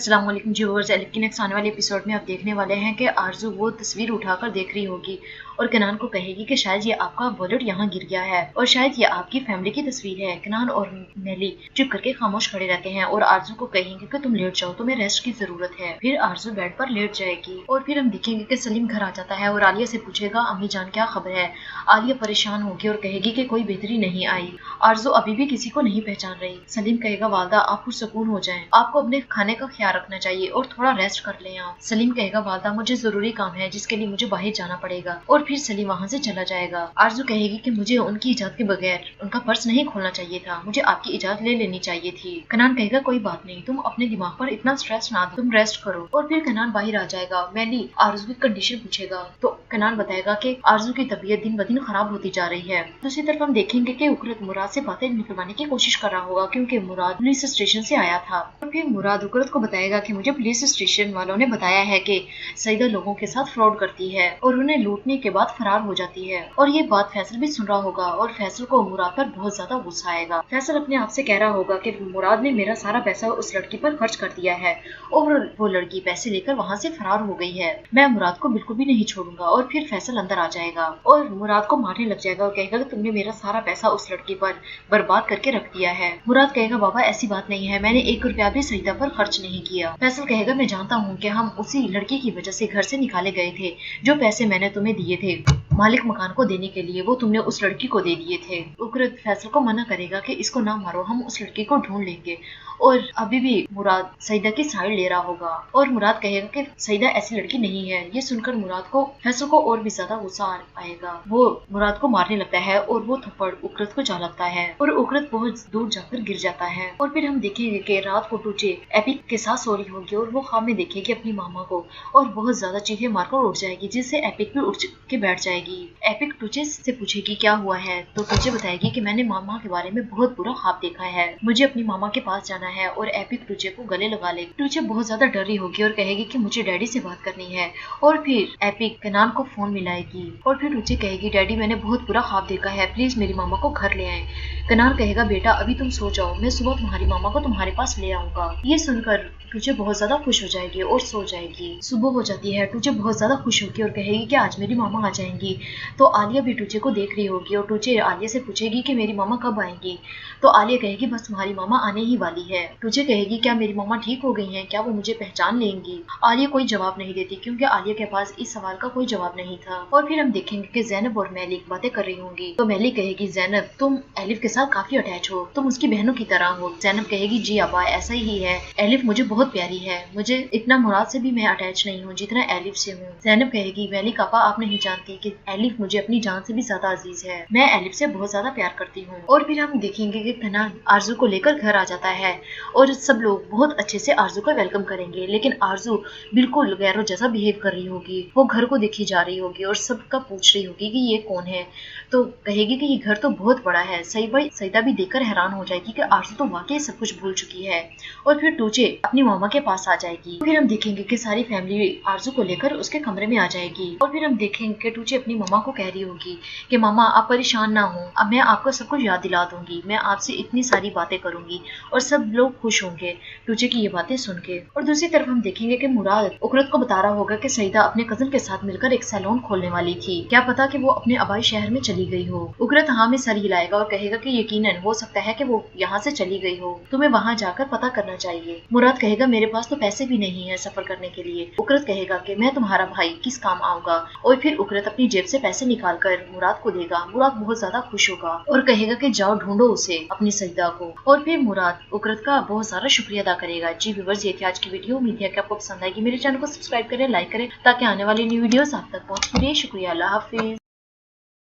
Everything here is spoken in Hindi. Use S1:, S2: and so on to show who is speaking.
S1: अस्सलाम वालेकुम व्यूअर्स, एलिफ के नेक्स्ट आने वाले एपिसोड में आप देखने वाले हैं कि आरजू वो तस्वीर उठाकर देख रही होगी और कनान को कहेगी कि शायद ये आपका वॉलेट यहाँ गिर गया है और शायद ये आपकी फैमिली की तस्वीर है। कनान और मेली चुप करके खामोश खड़े रहते हैं और आरजू को कहेंगे कि तुम लेट जाओ, तुम्हें रेस्ट की जरूरत है। फिर आरजू बेड पर लेट जाएगी और फिर हम देखेंगे कि सलीम घर आ जाता है और आलिया से पूछेगा अम्मी जान क्या खबर है। आलिया परेशान होगी और कहेगी कि कोई बेहतरी नहीं आई। आरजू अभी भी किसी को नहीं पहचान रही। सलीम कहेगा वालदा आप पुरसकून हो जाएं, आपको अपने खाने का ख्याल रखना चाहिए और थोड़ा रेस्ट कर लें आप। सलीम कहेगा वालदा मुझे जरूरी काम है जिसके लिए मुझे बाहर जाना पड़ेगा और फिर सलीम वहाँ से चला जाएगा। आरजू कहेगी कि मुझे उनकी इजाजत के बगैर उनका पर्स नहीं खोलना चाहिए था, मुझे आपकी इजाजत ले लेनी चाहिए थी। कनान कहेगा कोई बात नहीं, तुम अपने दिमाग पर इतना स्ट्रेस ना दो, तुम रेस्ट करो। और फिर कनान बाहर आ जाएगा। मैली आरजू की कंडीशन पूछेगा तो कनान बताएगा कि आरजू की तबीयत दिन ब दिन खराब होती जा रही है। दूसरी तरफ हम देखेंगे कि उकरत मुराद से बातें निकलवाने की कोशिश कर रहा होगा क्योंकि मुराद पुलिस स्टेशन से आया था। और फिर मुराद उकरत को बताएगा कि मुझे पुलिस स्टेशन वालों ने बताया है कि सईदा लोगों के साथ फ्रॉड करती है और उन्हें लूटने के बाद फरार हो जाती है। और ये बात फैसल भी सुन रहा होगा और फैसल को मुराद पर बहुत ज्यादा गुस्सा आएगा। फैसल अपने आप से कह रहा होगा कि मुराद ने मेरा सारा पैसा उस लड़की पर खर्च कर दिया है और वो लड़की पैसे लेकर वहाँ से फरार हो गई है, मैं मुराद को बिल्कुल भी नहीं छोड़ूंगा। और फिर फैसल अंदर आ जाएगा और मुराद को मारने लग जाएगा और कहेगा कि तुमने मेरा सारा पैसा उस लड़की पर बर्बाद करके रख दिया है। मुराद कहेगा बाबा ऐसी बात नहीं है, मैंने 1 रुपया भी सईदा पर खर्च नहीं किया। फैसल कहेगा मैं जानता हूँ कि हम उसी लड़की की वजह से घर से निकाले गए थे, जो पैसे मैंने तुम्हें दिए थे मालिक मकान को देने के लिए वो तुमने उस लड़की को दे दिए थे। उकरत फैसल को मना करेगा कि इसको ना मारो, हम उस लड़की को ढूंढ लेंगे। और अभी भी मुराद सईदा की साइड ले रहा होगा और मुराद कहेगा कि सईदा ऐसी लड़की नहीं है। ये सुनकर मुराद को फैसल को और भी ज्यादा गुस्सा आएगा। वो मुराद को मारने लगता है और वो थप्पड़ उकरत को जा लगता है और उकरत बहुत दूर जाकर गिर जाता है। और फिर हम देखेंगे कि रात को टूचे एपिक के साथ सो रही होगी और वो ख्वाब में देखेगी अपनी मामा को और बहुत ज्यादा चीखें मारकर उठ जाएगी, जिससे एपिक भी उठ के बैठ जाएगी। एपिक टूचे से पूछेगी क्या हुआ है तो टूचे बताएगी कि मैंने मामा के बारे में बहुत बुरा ख्वाब देखा है, मुझे अपनी मामा के पास जाना है। और एपिक टूचे को गले लगा ले। टूचे बहुत ज्यादा डर रही होगी और कहेगी कि मुझे डैडी से बात करनी है। और फिर एपिक कनान को फोन मिलाएगी और फिर टूचे कहेगी डैडी मैंने बहुत बुरा ख्वाब देखा है, प्लीज मेरी मामा को घर ले आए। कनान कहेगा बेटा अभी तुम सो जाओ, मैं सुबह तुम्हारी मामा को तुम्हारे पास ले आऊंगा। ये सुनकर टूचे बहुत ज्यादा खुश हो जाएगी और सो जाएगी। सुबह हो जाती है, टूचे बहुत ज्यादा खुश होगी और कहेगी कि आज मेरी मामा आ जाएंगी। तो आलिया भी टूचे को देख रही होगी और टूचे आलिया से पूछेगी कि मेरी मामा कब आएंगी। तो आलिया कहेगी बस तुम्हारी मामा आने ही वाली है। टूचे कहेगी क्या मेरी मामा ठीक हो गई हैं, क्या वो मुझे पहचान लेंगी। आलिया कोई जवाब नहीं देती क्योंकि आलिया के पास इस सवाल का कोई जवाब नहीं था। और फिर हम देखेंगे कि ज़ैनब और मैलिक बातें कर रही होंगी। तो मैलिक कहेगी ज़ैनब तुम एलिफ के साथ काफी अटैच हो, तुम उसकी बहनों की तरह हो। ज़ैनब कहेगी जी अब्बा ऐसा ही है, एलिफ मुझे बहुत प्यारी है, मुझे इतना मुराद से भी मैं अटैच नहीं हूँ जितना एलिफ से हूँ। ज़ैनब कहेगी मैलिक आपा आप नहीं जानती कि एलिफ मुझे अपनी जान से भी ज्यादा अजीज है, मैं एलिफ से बहुत ज्यादा प्यार करती हूँ। और फिर हम देखेंगे कि कनान आरजू को लेकर घर आ जाता है और सब लोग बहुत अच्छे से आरजू का वेलकम करेंगे, लेकिन आरजू बिल्कुल गैरों जैसा बिहेव कर रही होगी। वो घर को देखी जा रही होगी और सबका पूछ रही होगी कि ये कौन है। तो कहेगी कि ये घर तो बहुत बड़ा है। सईदा भी देखकर हैरान हो जाएगी कि आरजू तो वाकई सब कुछ भूल चुकी है। और फिर टूचे अपनी मामा के पास आ जाएगी। फिर हम देखेंगे कि सारी फैमिली आरजू को लेकर उसके कमरे में आ जाएगी। और फिर हम देखेंगे कि टूचे अपनी मामा को कह रही होगी कि मामा आप परेशान ना हो, अब मैं आपको सब कुछ याद दिला दूंगी, मैं आपसे इतनी सारी बातें करूंगी और सब लोग खुश होंगे टूचे की ये बातें सुन के। और दूसरी तरफ हम देखेंगे कि मुराद उकरत को बता रहा होगा कि सईदा अपने कजन के साथ मिलकर एक सैलून खोलने वाली थी, क्या पता कि वो अपने आबाई शहर में चली गई हो। उकरत हाँ में सर हिलाएगा और कहेगा कि यकीनन हो सकता है कि वो यहाँ से चली गई हो, तुम्हें वहाँ जाकर पता करना चाहिए। मुराद कहेगा मेरे पास तो पैसे भी नहीं है सफर करने के लिए। उकरत कहेगा कि मैं तुम्हारा भाई किस काम आऊंगा। और फिर उकरत अपनी जेब से पैसे निकाल कर मुराद को देगा। मुराद बहुत ज्यादा खुश होगा और कहेगा कि जाओ ढूंढो उसे अपनी सईदा को। और फिर मुराद उकरत का बहुत सारा शुक्रिया अदा करेगा। जी व्यूअर्स ये थी आज की वीडियो, उम्मीद है कि आपको पसंद आएगी। मेरे चैनल को सब्सक्राइब करें, लाइक करें ताकि आने वाली न्यू वीडियोस आप तक पहुंच सके। शुक्रिया, अल्लाह हाफिज।